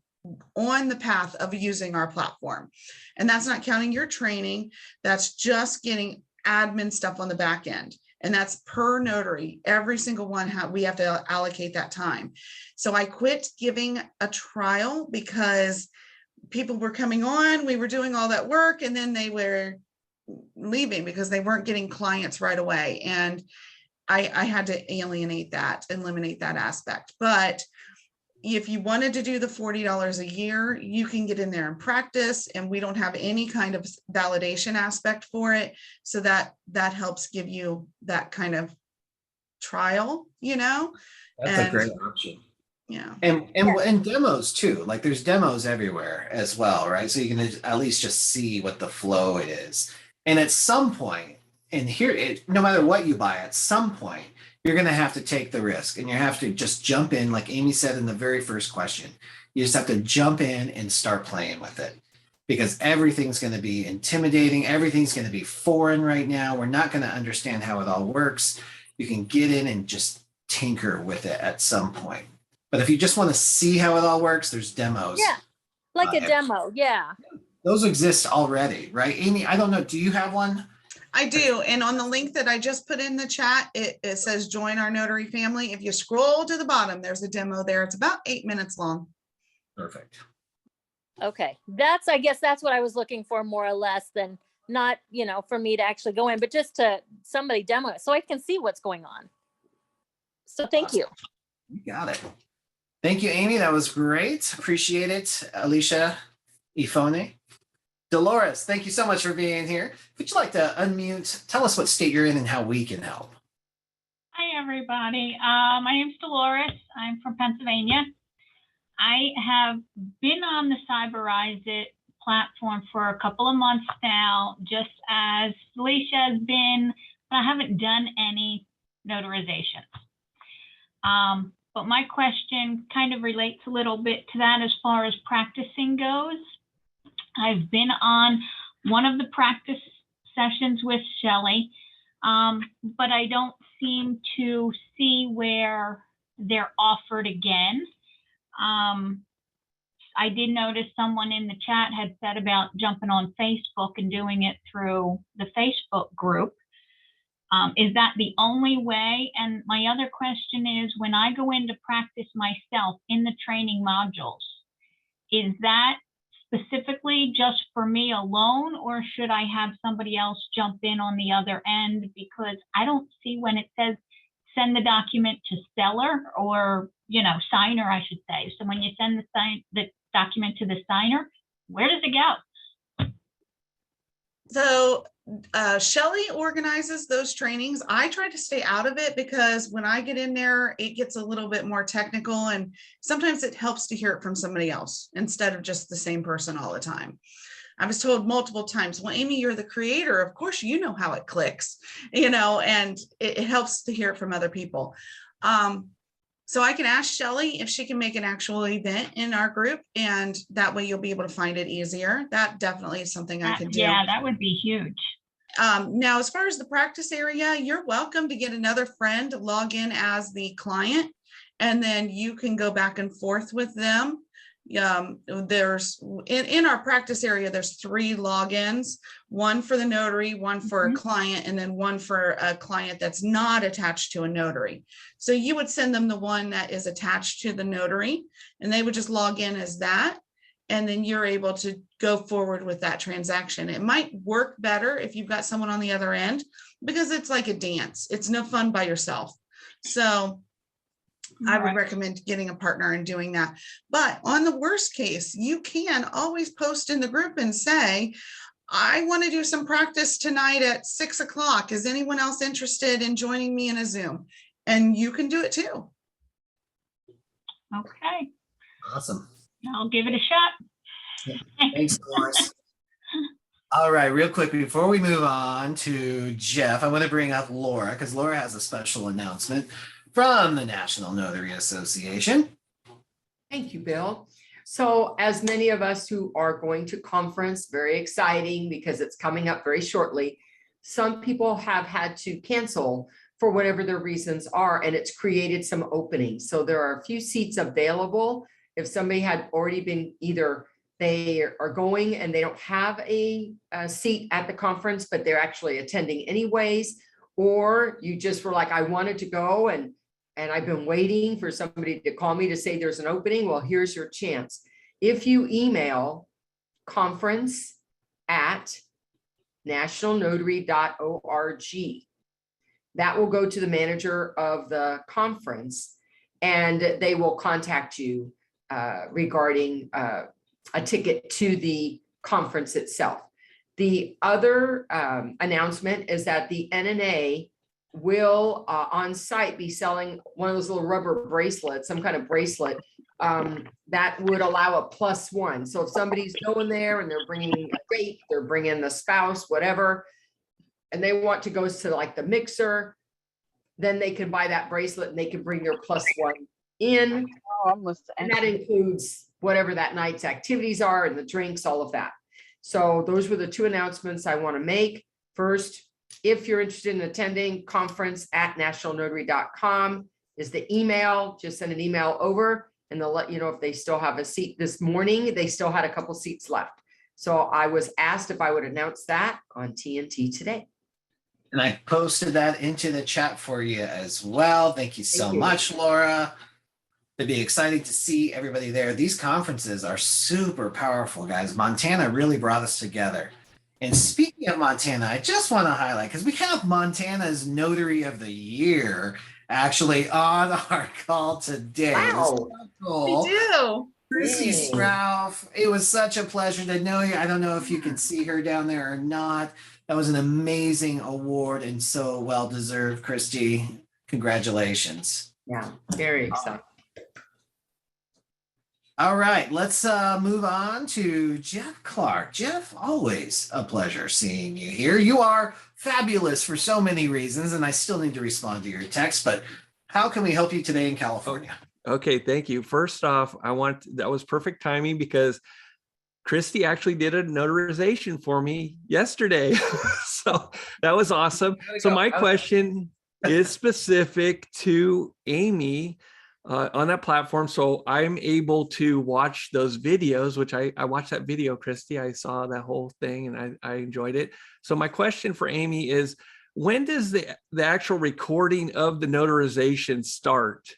on the path of using our platform. And that's not counting your training. That's just getting admin stuff on the back end. And that's per notary. Every single one, we have to allocate that time. So I quit giving a trial because people were coming on, we were doing all that work, and then they were leaving because they weren't getting clients right away. And I had to eliminate that aspect. But if you wanted to do the $40 a year, you can get in there and practice, and we don't have any kind of validation aspect for it. So that helps give you that kind of trial, That's a great option. Yeah. And demos too. Like there's demos everywhere as well, right? So you can at least just see what the flow is. And at some point, no matter what you buy, at some point, you're going to have to take the risk, and you have to just jump in, like Amy said in the very first question. You just have to jump in and start playing with it, because everything's going to be intimidating. Everything's going to be foreign right now. We're not going to understand how it all works. You can get in and just tinker with it at some point. But if you just want to see how it all works, there's demos. Yeah, like a demo. Yeah. Those exist already, right? Amy, I don't know. Do you have one? I do. And on the link that I just put in the chat, it says join our notary family. If you scroll to the bottom, there's a demo there. It's about 8 minutes long. Perfect. Okay. I guess that's what I was looking for, more or less, than not, for me to actually go in, but just to somebody demo it so I can see what's going on. So thank you. You got it. Thank you, Amy. That was great. Appreciate it. Alicia, Ifone. Dolores, thank you so much for being here. Would you like to unmute? Tell us what state you're in and how we can help. Hi, everybody. My name's Dolores. I'm from Pennsylvania. I have been on the Cyberize It platform for a couple of months now, just as Alicia has been, but I haven't done any notarizations. But my question kind of relates a little bit to that as far as practicing goes. I've been on one of the practice sessions with Shelley, but I don't seem to see where they're offered again. I did notice someone in the chat had said about jumping on Facebook and doing it through the Facebook group. Is that the only way? And my other question is, when I go in to practice myself in the training modules, is that specifically just for me alone, or should I have somebody else jump in on the other end? Because I don't see when it says send the document to seller or, signer, I should say. So when you send the document to the signer, where does it go? So Shelley organizes those trainings. I try to stay out of it because when I get in there, it gets a little bit more technical, and sometimes it helps to hear it from somebody else instead of just the same person all the time. I was told multiple times, well, Amy, you're the creator. Of course, you know how it clicks, and it helps to hear it from other people. So I can ask Shelley if she can make an actual event in our group, and that way you'll be able to find it easier. That definitely is something I can do. Yeah, that would be huge. Now, as far as the practice area, you're welcome to get another friend to log in as the client, and then you can go back and forth with them. There's in our practice area, there's 3 logins, one for the notary, one for a client, and then one for a client that's not attached to a notary. So you would send them the one that is attached to the notary, and they would just log in as that. And then you're able to go forward with that transaction. It might work better if you've got someone on the other end, because it's like a dance. It's no fun by yourself. So I would recommend getting a partner and doing that. But on the worst case, you can always post in the group and say, I want to do some practice tonight at 6 o'clock. Is anyone else interested in joining me in a Zoom? And you can do it too. Okay. Awesome. I'll give it a shot. Thanks, Dolores. All right, real quick, before we move on to Jeff, I want to bring up Laura, because Laura has a special announcement from the National Notary Association. Thank you, Bill. So as many of us who are going to conference, very exciting because it's coming up very shortly, some people have had to cancel for whatever their reasons are, and it's created some openings. So there are a few seats available. If somebody had already been, either they are going and they don't have a seat at the conference, but they're actually attending anyways, or you just were like, I wanted to go and I've been waiting for somebody to call me to say there's an opening. Well, here's your chance. If you email conference@nationalnotary.org, that will go to the manager of the conference, and they will contact you regarding a ticket to the conference itself. The other announcement is that the NNA will on site be selling one of those little rubber bracelets, some kind of bracelet that would allow a +1. So if somebody's going there and they're bringing a date, they're bringing the spouse, whatever, and they want to go to like the mixer, then they can buy that bracelet and they can bring their +1 in. And that includes whatever that night's activities are and the drinks, all of that. So those were the 2 announcements I want to make. First, if you're interested in attending, conference@nationalnotary.com is the email. Just send an email over and they'll let you know if they still have a seat. This morning, they still had a couple seats left. So I was asked if I would announce that on TNT today. And I posted that into the chat for you as well. Thank you so much, Laura. It'd be exciting to see everybody there. These conferences are super powerful, guys. Montana really brought us together. And speaking of Montana, I just want to highlight, because we have Montana's Notary of the Year actually on our call today. Wow. We do. Christy Yay. Strauff, it was such a pleasure to know you. I don't know if you can see her down there or not. That was an amazing award and so well deserved, Christy. Congratulations. Yeah, very exciting. All right, let's move on to Jeff Clark. Jeff, always a pleasure seeing you here. You are fabulous for so many reasons, and I still need to respond to your text, but how can we help you today in California? Okay, thank you. First off, that was perfect timing because Christy actually did a notarization for me yesterday. So that was awesome. So my question is specific to Amy on that platform. So I'm able to watch those videos, which I watched that video, Christy. I saw that whole thing and I enjoyed it. So my question for Amy is, when does the actual recording of the notarization start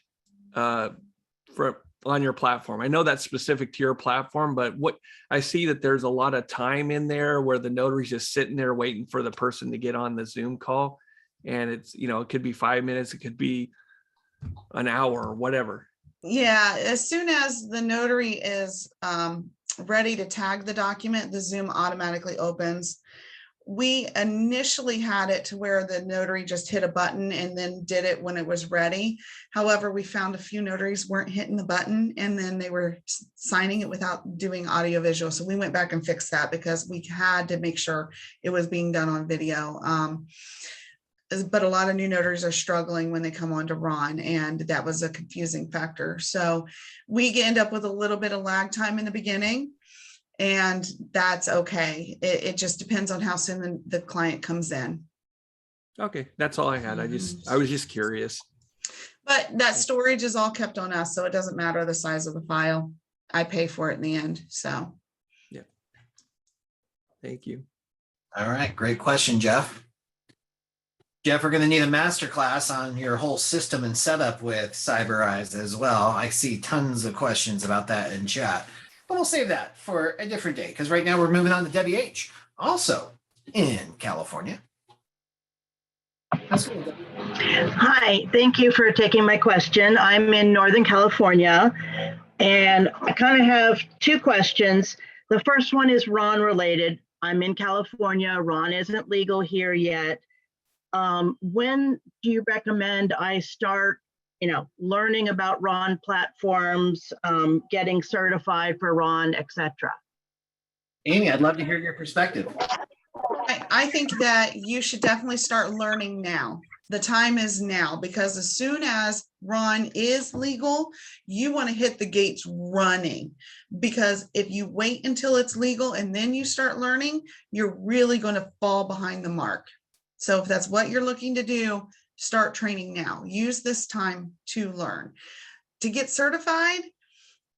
on your platform? I know that's specific to your platform, but what I see that there's a lot of time in there where the notary's just sitting there waiting for the person to get on the Zoom call. And it's, it could be 5 minutes, it could be an hour or whatever. Yeah, as soon as the notary is ready to tag the document, the Zoom automatically opens. We initially had it to where the notary just hit a button and then did it when it was ready. However, we found a few notaries weren't hitting the button and then they were signing it without doing audio visual. So we went back and fixed that because we had to make sure it was being done on video. But a lot of new notaries are struggling when they come on to Ron, and that was a confusing factor. So we end up with a little bit of lag time in the beginning. And that's okay. It just depends on how soon the client comes in. Okay, that's all I had. I was just curious. But that storage is all kept on us, so it doesn't matter the size of the file. I pay for it in the end, so. Yeah. Thank you. All right, great question, Jeff. Jeff, we're going to need a masterclass on your whole system and setup with Cyberize as well. I see tons of questions about that in chat. But we'll save that for a different day because right now we're moving on to Debbie H., also in California. Hi, thank you for taking my question. I'm in Northern California and I kind of have two questions. The first one is Ron related. I'm in California. Ron isn't legal here yet. When do you recommend I start learning about Ron platforms, getting certified for Ron, etc.? Amy, I'd love to hear your perspective. I think that you should definitely start learning now. The time is now, because as soon as Ron is legal, you want to hit the gates running. Because if you wait until it's legal and then you start learning, you're really going to fall behind the mark. So if that's what you're looking to do, start training now. Use this time to learn. To get certified,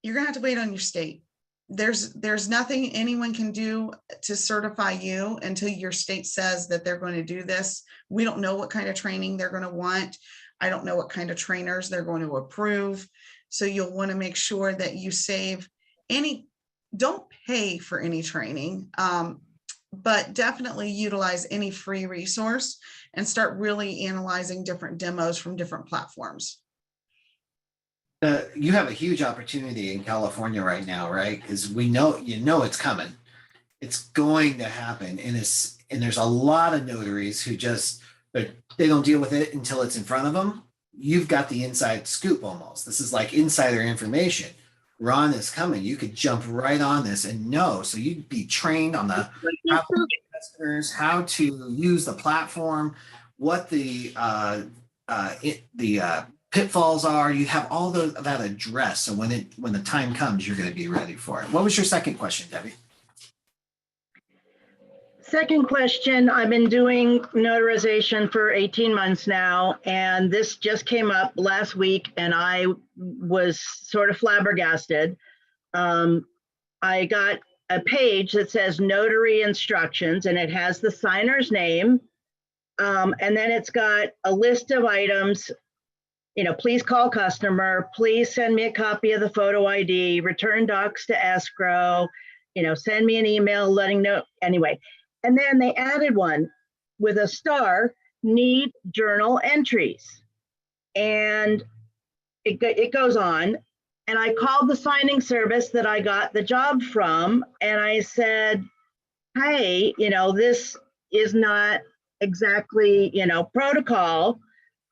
you're gonna have to wait on your state. There's nothing anyone can do to certify you until your state says that they're going to do this. We don't know what kind of training they're going to want. I don't know what kind of trainers they're going to approve. So you'll want to make sure that you don't pay for any training. But definitely utilize any free resource and start really analyzing different demos from different platforms. You have a huge opportunity in California right now, right? Because we know, it's coming. It's going to happen. And there's a lot of notaries who they don't deal with it until it's in front of them. You've got the inside scoop almost. This is like insider information. Ron is coming. You could jump right on this and know. So you'd be trained on how to use the platform, what the pitfalls are. You have all that addressed. So when the time comes, you're going to be ready for it. What was your second question, Debbie? Second question, I've been doing notarization for 18 months now, and this just came up last week, and I was sort of flabbergasted. I got a page that says notary instructions, and it has the signer's name, and then it's got a list of items. Please call customer, please send me a copy of the photo ID, return docs to escrow, send me an email letting know, anyway. And then they added one with a star, need journal entries. And it goes on. And I called the signing service that I got the job from, and I said, hey, this is not exactly, protocol.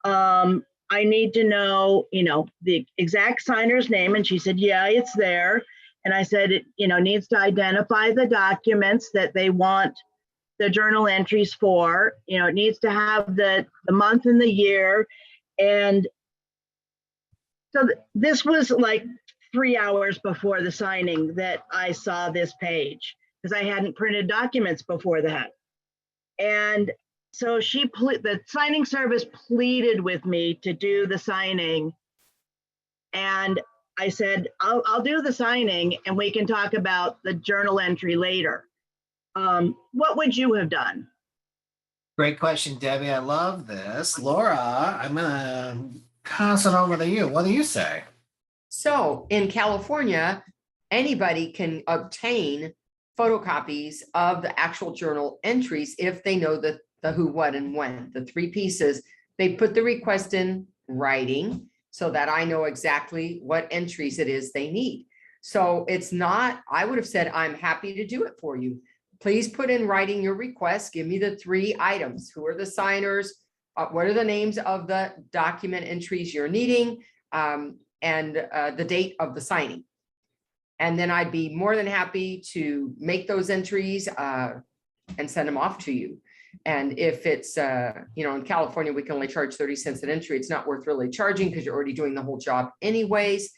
I need to know, the exact signer's name. And she said, yeah, it's there. And I said, it, needs to identify the documents that they want the journal entries for. It needs to have the month and the year. And so this was like 3 hours before the signing that I saw this page, because I hadn't printed documents before that. And so the signing service pleaded with me to do the signing. And I said, I'll do the signing and we can talk about the journal entry later. What would you have done? Great question, Debbie. I love this. Laura, I'm gonna pass it over to you. What do you say? So in California, anybody can obtain photocopies of the actual journal entries if they know the who, what, and when, the 3 pieces. They put the request in writing so that I know exactly what entries it is they need. So it's not, I would have said, I'm happy to do it for you. Please put in writing your request. Give me the 3 items. Who are the signers? What are the names of the document entries you're needing? And the date of the signing. And then I'd be more than happy to make those entries and send them off to you. And if it's, in California, we can only charge 30 cents an entry. It's not worth really charging because you're already doing the whole job anyways.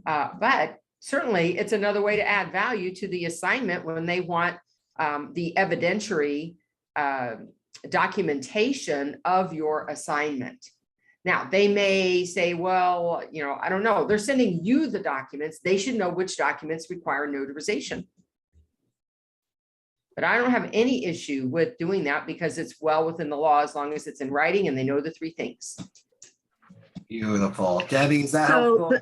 But certainly it's another way to add value to the assignment when they want the evidentiary documentation of your assignment. Now, they may say, well, I don't know. They're sending you the documents. They should know which documents require notarization. But I don't have any issue with doing that because it's well within the law as long as it's in writing and they know the 3 things. Beautiful. Debbie, is that So helpful?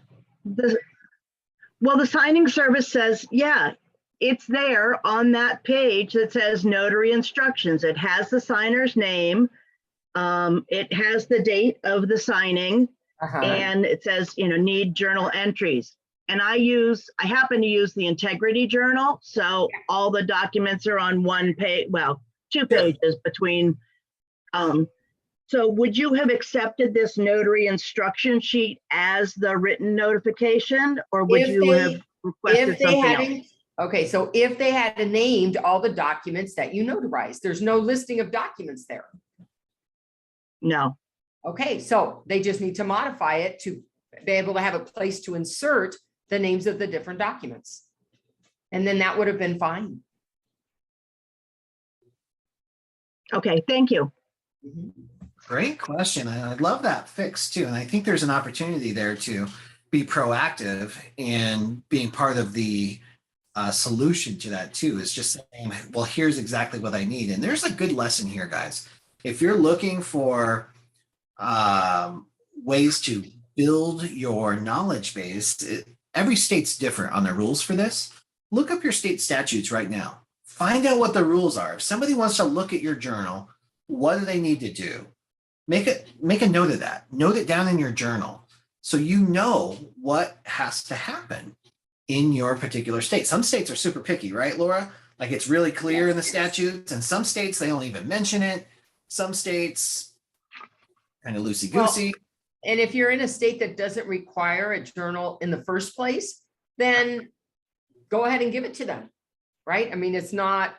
the signing service says, yeah, it's there on that page that says notary instructions. It has the signer's name. It has the date of the signing, and it says, need journal entries. And I happen to use the Integrity Journal. So all the documents are on 1 page, well, 2 pages between. So would you have accepted this notary instruction sheet as the written notification, or would you have requested something else? Okay, so if they had named all the documents that you notarized, there's no listing of documents there. No. Okay, so they just need to modify it to be able to have a place to insert the names of the different documents. And then that would have been fine. Okay, thank you. Great question. I love that fix too. And I think there's an opportunity there to be proactive and being part of the solution to that too, is just saying, well, here's exactly what I need. And there's a good lesson here, guys. If you're looking for ways to build your knowledge base, every state's different on the rules for this. Look up your state statutes right now. Find out what the rules are. If somebody wants to look at your journal, what do they need to do? Make a note of that. Note it down in your journal so you know what has to happen in your particular state. Some states are super picky, right, Laura? Like it's really clear in the statutes, and some states they don't even mention it. Some states kind of loosey-goosey. And if you're in a state that doesn't require a journal in the first place, then go ahead and give it to them, right? I mean, it's not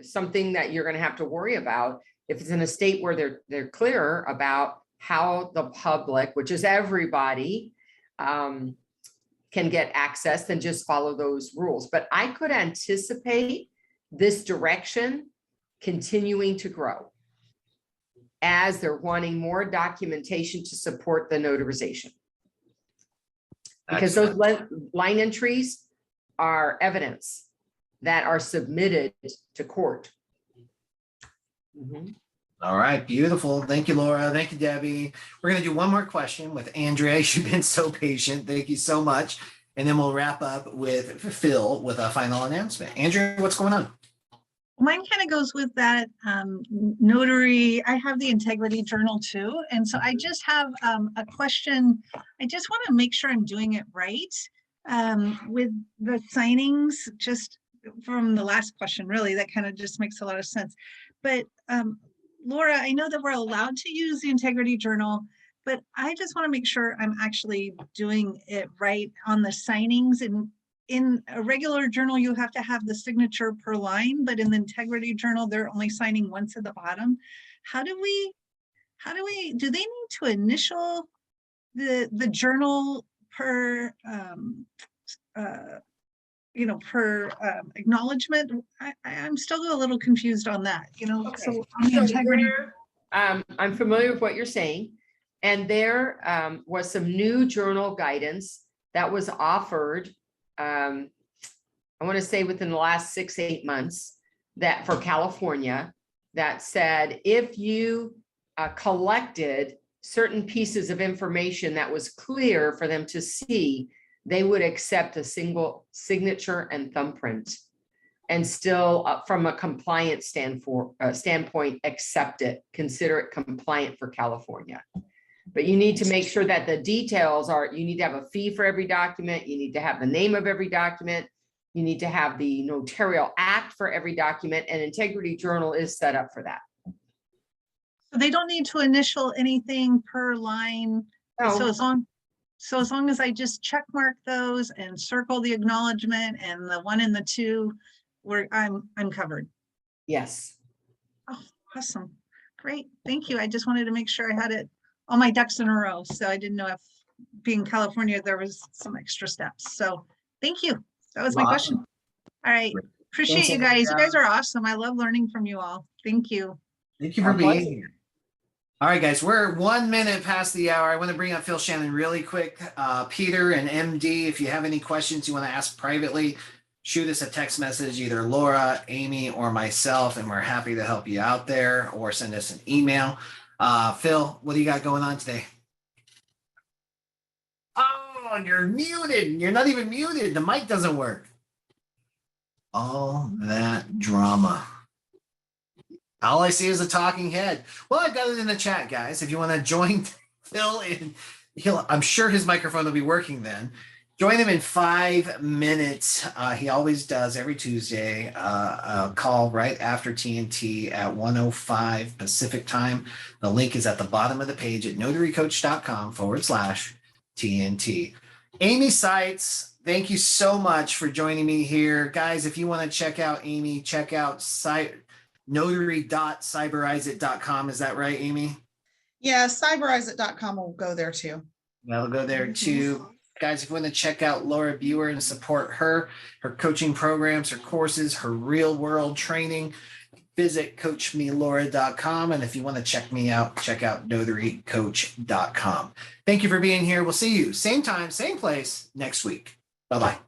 something that you're going to have to worry about. If it's in a state where they're clear about how the public, which is everybody, can get access, then just follow those rules. But I could anticipate this direction continuing to grow as they're wanting more documentation to support the notarization. Because those line entries are evidence that are submitted to court. All right, beautiful. Thank you, Laura. Thank you, Debbie. We're going to do one more question with Andrea. You've been so patient. Thank you so much. And then we'll wrap up with Phil with a final announcement. Andrea, what's going on? Mine kind of goes with that notary. I have the integrity journal too. And so I just have a question. I just want to make sure I'm doing it right with the signings, just from the last question, really, that kind of just makes a lot of sense. But Laura, I know that we're allowed to use the integrity journal, but I just want to make sure I'm actually doing it right on the signings. And in a regular journal, you have to have the signature per line, but in the integrity journal, they're only signing once at the bottom. Do they need to initial the journal per, per acknowledgement? I'm still a little confused on that, Okay. so on the integrity. I'm familiar with what you're saying. And there was some new journal guidance that was offered, I want to say within the last 6-8 months, that for California, that said, if you collected certain pieces of information that was clear for them to see, they would accept a single signature and thumbprint and still from a compliance standpoint, accept it, consider it compliant for California. But you need to make sure that the details are, you need to have a fee for every document. You need to have the name of every document. You need to have the notarial act for every document, and Integrity Journal is set up for that. So they don't need to initial anything per line. No. So as long as I just check mark those and circle the acknowledgement and the 1 and the 2, I'm covered. Yes. Oh, awesome. Great. Thank you. I just wanted to make sure I had it all my ducks in a row. So I didn't know if being California, there was some extra steps. So thank you. That was my question. All right. Appreciate you guys. You guys are awesome. I love learning from you all. Thank you. Thank you for being here. All right, guys, we're 1 minute past the hour. I want to bring up Phil Shannon really quick. Peter and MD, if you have any questions you want to ask privately, shoot us a text message, either Laura, Amy, or myself, and we're happy to help you out there, or send us an email. Phil, what do you got going on today? Oh, you're muted. You're not even muted. The mic doesn't work. All that drama. All I see is a talking head. Well, I've got it in the chat, guys. If you want to join Phil, I'm sure his microphone will be working then. Join him in 5 minutes. He always does every Tuesday. A call right after TNT at 1:05 Pacific time. The link is at the bottom of the page at notarycoach.com/TNT. Amy Seitz, thank you so much for joining me here. Guys, if you want to check out Amy, check out notary.cyberize.com. Is that right, Amy? Yeah, cyberize.com will go there too. That'll go there too. Guys, if you want to check out Laura Biewer and support her coaching programs, her courses, her real world training, visit coachmelaura.com. And if you want to check me out, check out notarycoach.com. Thank you for being here. We'll see you same time, same place next week. Bye-bye.